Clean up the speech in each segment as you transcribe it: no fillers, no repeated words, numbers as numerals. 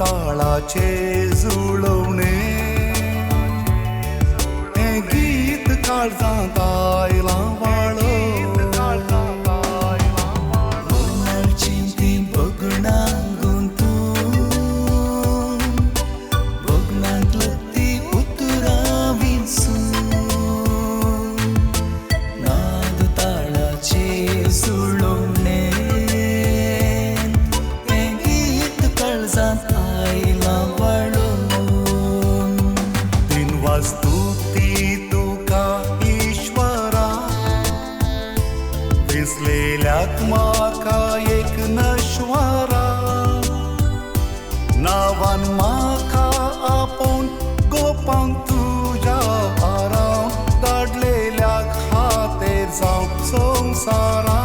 ताळाचे जुळवणे हे गीत काळजांत आयला वाळो चिंती बगणा गुंतून बगणांतलं ती उतरां विंचून नाद ताळाचे जुळवणे हें गीत काळजांत आयला वाळून तीन वास्तुती तुका ईश्वरा विसलेल्याक म्हाका एक नश्वरा नांवान म्हाका आपूण गोपांक तुज्या आराम धाडलेल्याक खातीर जावं संवसारा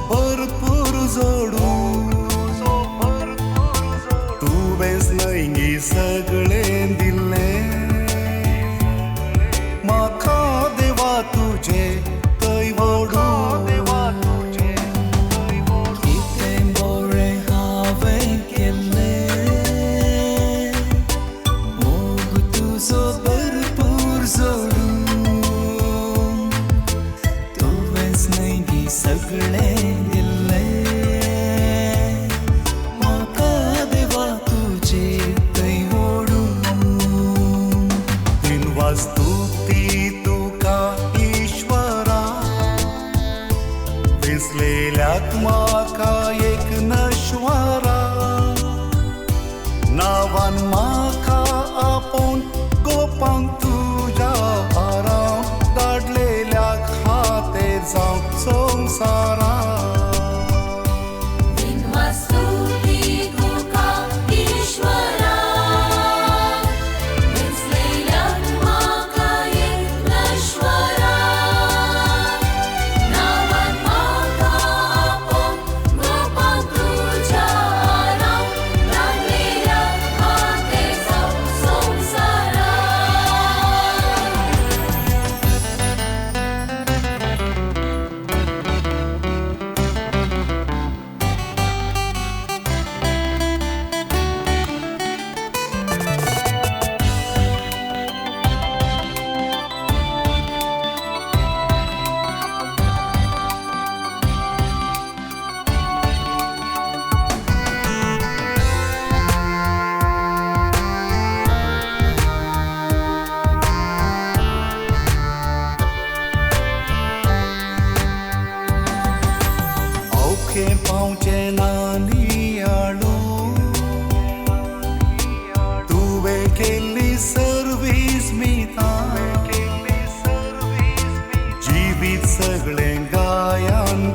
भरपूर जोडू तुवेंच न्हय सगळें दिल्लें म्हाका देवा तुजें थंय व्हडू कितें बरें हांवें केलें मोग तुजो भरपूर जोडू तुवेंच न्हय सगळें स्तुती तुका ईश्वरा विसलेल्याक म्हाका एक नश्वरा नांवान म्हाका आपूण गोपांक तुज्या आराम धाडलेल्याक खातीर जावं संवसारा पावचे नानी आडू तुवें केल्ली सर्वीस मिता जिवीत सगळें गायन